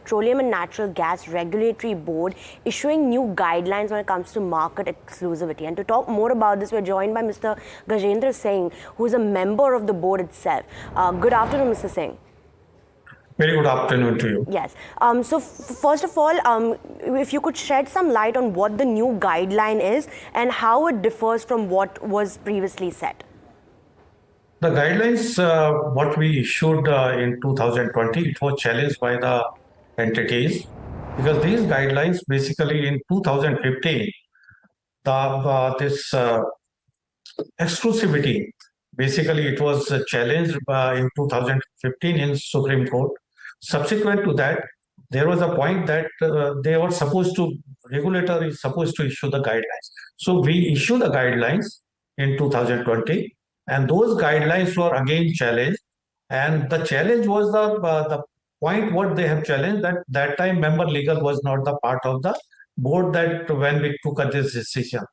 Petroleum and Natural Gas Regulatory Board issuing new guidelines when it comes to market exclusivity. And to talk more about this, we're joined by Mr. Gajendra Singh, who is a member of the board itself. Good afternoon, Mr. Singh. Very good afternoon to you. Yes. So first of all, if you could shed some light on what the new guideline is and how it differs from what was previously set. The guidelines, what we issued in 2020, it was challenged by the entities because these guidelines basically in 2015, this exclusivity, basically it was challenged in 2015 in Supreme Court. Subsequent to that, there was a point that they were regulator is supposed to issue the guidelines. So we issued the guidelines in 2020. And those guidelines were again challenged. And the challenge was the point what they have challenged, that time member legal was not the part of the board that when we took this decision.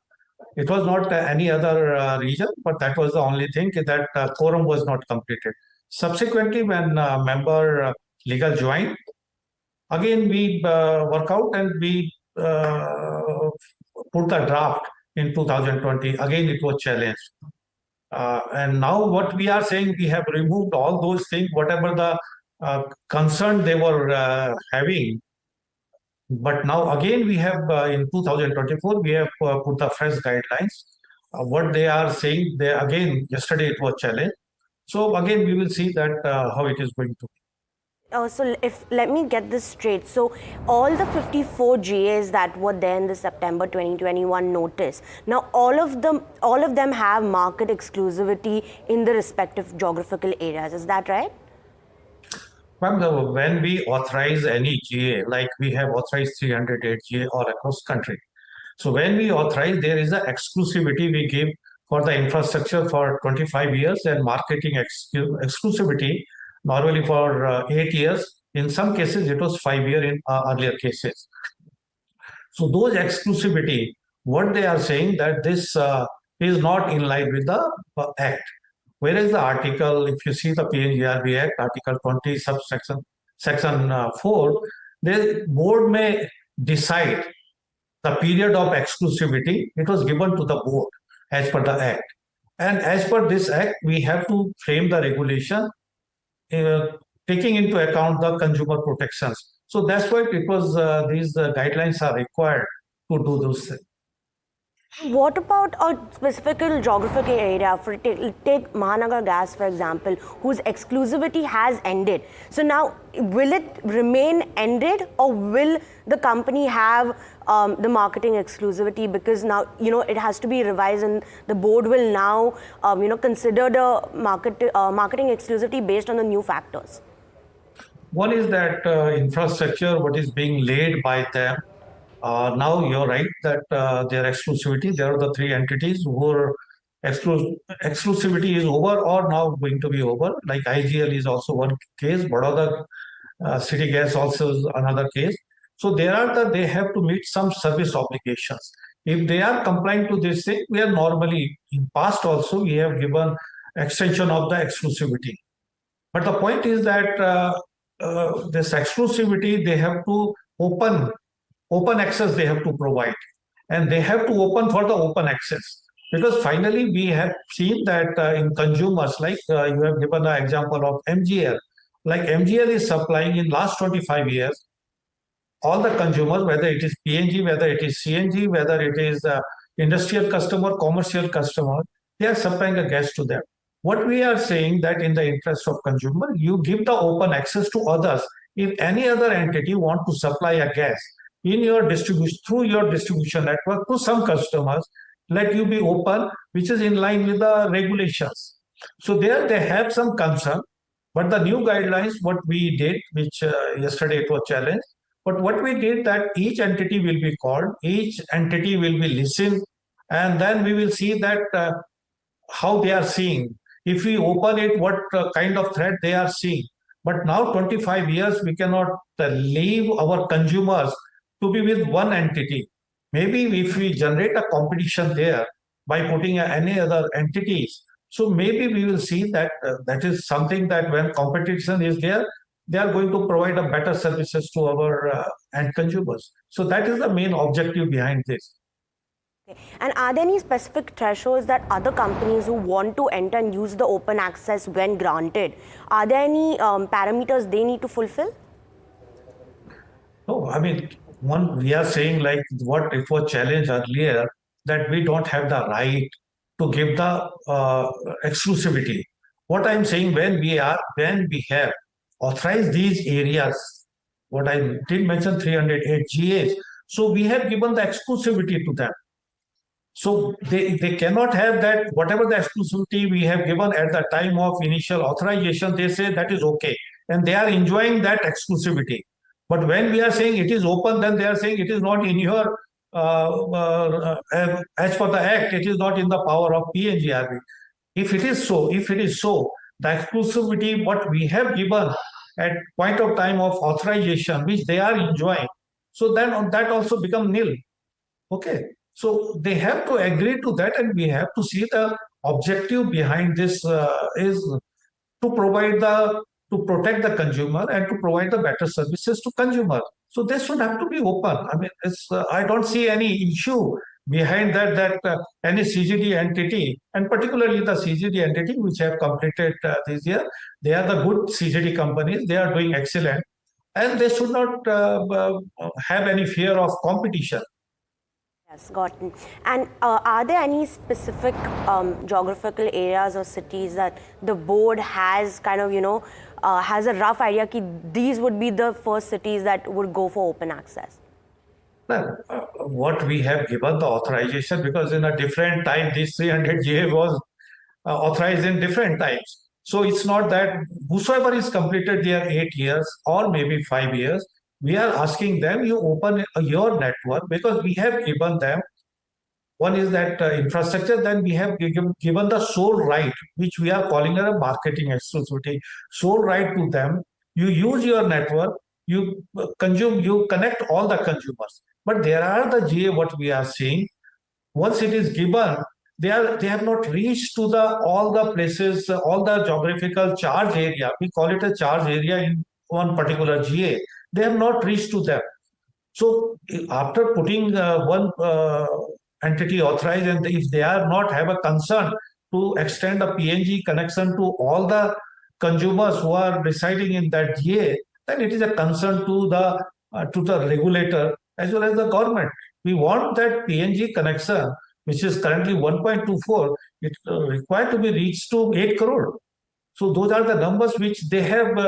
It was not any other reason, but that was the only thing that quorum was not completed. Subsequently, when member legal joined, again we work out and we put the draft in 2020. Again, it was challenged. And now what we are saying, we have removed all those things, whatever the concern they were having. But now again, we have in 2024, we have put the fresh guidelines. What they are saying, yesterday it was challenged. So again, we will see that how it is going to be. So let me get this straight. So all the 54 GAs that were there in the September 2021 notice, now all of them have market exclusivity in the respective geographical areas. Is that right? Well, when we authorize any GA, like we have authorized 308 GA all across country. So when we authorize, there is an exclusivity we give for the infrastructure for 25 years and marketing exclusivity normally for 8 years. In some cases, it was 5 years in earlier cases. So those exclusivity, what they are saying that this is not in line with the Act. Whereas the article, if you see the PNGRB Act, Article 20, Section 4, the board may decide the period of exclusivity. It was given to the board as per the Act. And as per this Act, we have to frame the regulation taking into account the consumer protections. So that's why it was these guidelines are required to do those things. What about a specific geographical area? Take Mahanagar Gas, for example, whose exclusivity has ended. So now, will it remain ended, or will the company have the marketing exclusivity? Because now, it has to be revised, and the board will now, consider the marketing exclusivity based on the new factors. One is that infrastructure, what is being laid by them. Now you're right that their exclusivity, there are the three entities who exclusivity is over or now going to be over. Like IGL is also one case, Baroda City Gas also is another case. So they have to meet some service obligations. If they are complying to this thing, we are normally, in past also, we have given extension of the exclusivity. But the point is that this exclusivity, they have to open access they have to provide, and they have to open for the open access, because finally we have seen that in consumers, like you have given an example of MGL, like MGL is supplying in last 25 years, all the consumers, whether it is PNG, whether it is CNG, whether it is industrial customer, commercial customer, they are supplying a gas to them. What we are saying that in the interest of consumer, you give the open access to others. If any other entity want to supply a gas in your distribution, through your distribution network to some customers, let you be open, which is in line with the regulations. So there they have some concern, but the new guidelines, what we did, which yesterday it was challenged, but what we did that each entity will be called, each entity will be listened, and then we will see that how they are seeing. If we open it, what kind of threat they are seeing. But now 25 years, we cannot leave our consumers to be with one entity. Maybe if we generate a competition there by putting any other entities, so maybe we will see that that is something that when competition is there, they are going to provide a better services to our end consumers. So that is the main objective behind this. Okay. And are there any specific thresholds that other companies who want to enter and use the open access when granted, are there any parameters they need to fulfill? No, I mean, one, we are saying like what it was challenged earlier, that we don't have the right to give the exclusivity. What I'm saying, when we have authorized these areas, what I did mention 308 GAs, so we have given the exclusivity to them. So they cannot have that, whatever the exclusivity we have given at the time of initial authorization, they say that is okay. And they are enjoying that exclusivity. But when we are saying it is open, then they are saying it is not in your, as per the act, it is not in the power of PNGRB. If it is so, the exclusivity what we have given at point of time of authorization, which they are enjoying, so then that also become nil. Okay. So they have to agree to that, and we have to see the objective behind this is to provide to protect the consumer and to provide the better services to consumer. So this should have to be open. I mean, I don't see any issue behind that any CGD entity, and particularly the CGD entity which have completed this year, they are the good CGD companies. They are doing excellent, and they should not have any fear of competition. Yes, gotten. And are there any specific geographical areas or cities that the board has kind of, has a rough idea that these would be the first cities that would go for open access? Well, what we have given the authorization, because in a different time, this 300 GA was authorized in different times. So it's not that whosoever is completed their 8 years or maybe 5 years, we are asking them, you open your network, because we have given them, one is that infrastructure, then we have given the sole right, which we are calling a marketing exclusivity, sole right to them. You use your network, you consume, you connect all the consumers. But there are the GA, what we are seeing, once it is given, they have not reached to the all the places, all the geographical charge area. We call it a charge area in one particular GA. They have not reached to them. So after putting one entity authorized, and if they are not have a concern to extend a PNG connection to all the consumers who are residing in that GA, then it is a concern to the regulator as well as the government. We want that PNG connection, which is currently 1.24, it required to be reached to 8 crore. So those are the numbers which they have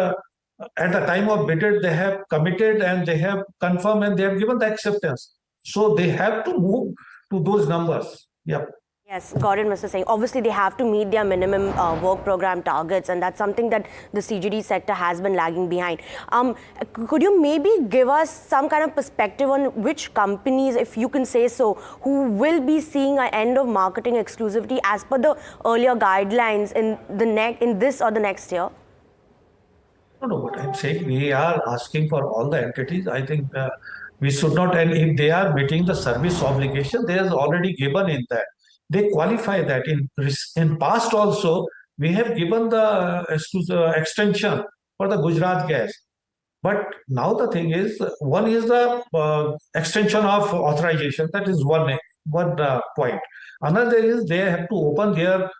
at the time of bid, they have committed and they have confirmed and they have given the acceptance. So they have to move to those numbers. Yeah. Yes, got it, Mr. Singh. Obviously, they have to meet their minimum work program targets, and that's something that the CGD sector has been lagging behind. Could you maybe give us some kind of perspective on which companies, if you can say so, who will be seeing an end of marketing exclusivity as per the earlier guidelines in this or the next year? No, what I'm saying, we are asking for all the entities. I think we should not, and if they are meeting the service obligation, they are already given in that. They qualify that. In past also, we have given the extension for the Gujarat gas. But now the thing is, one is the extension of authorization. That is one point. Another is they have to open their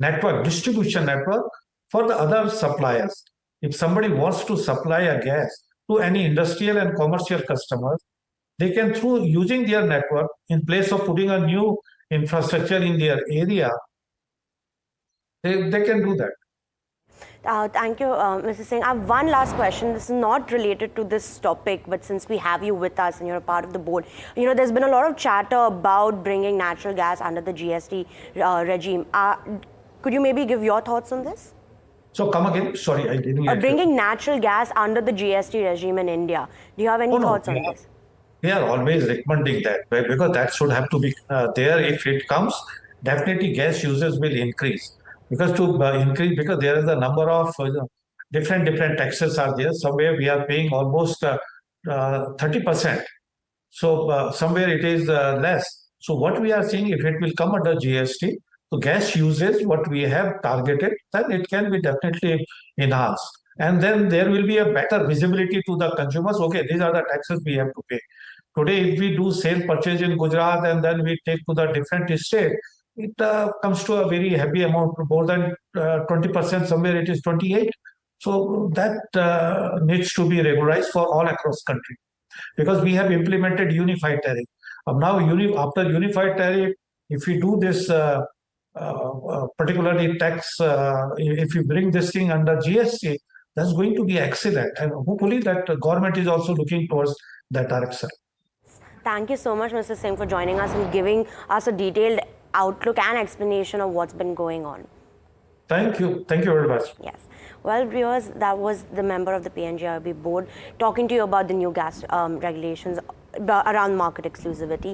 network, distribution network for the other suppliers. If somebody wants to supply a gas to any industrial and commercial customers, they can, through using their network, in place of putting a new infrastructure in their area, they can do that. Thank you, Mr. Singh. I have one last question. This is not related to this topic, but since we have you with us and you're a part of the board, there's been a lot of chatter about bringing natural gas under the GST regime. Could you maybe give your thoughts on this? So come again. Sorry, I didn't get bringing natural gas under the GST regime in India. Do you have any thoughts on this? We are always recommending that, because that should have to be there. If it comes, definitely gas users will increase. Because to increase, because there is a number of different taxes are there. Somewhere we are paying almost 30%. So somewhere it is less. So what we are seeing, if it will come under GST, so gas usage, what we have targeted, then it can be definitely enhanced. and then there will be a better visibility to the consumers. Okay, these are the taxes we have to pay. Today, if we do sale purchase in Gujarat and then we take to the different state, it comes to a very heavy amount, more than 20%, somewhere it is 28. So that needs to be regularized for all across country, because we have implemented unified tariff. Now, after unified tariff, if we do this, particularly tax, if you bring this thing under GST, that's going to be excellent. And hopefully that the government is also looking towards that direction. Thank you so much, Mr. Singh, for joining us and giving us a detailed outlook and explanation of what's been going on. Thank you. Thank you very much. Yes. Well, viewers, that was the member of the PNGRB board talking to you about the new gas regulations around market exclusivity.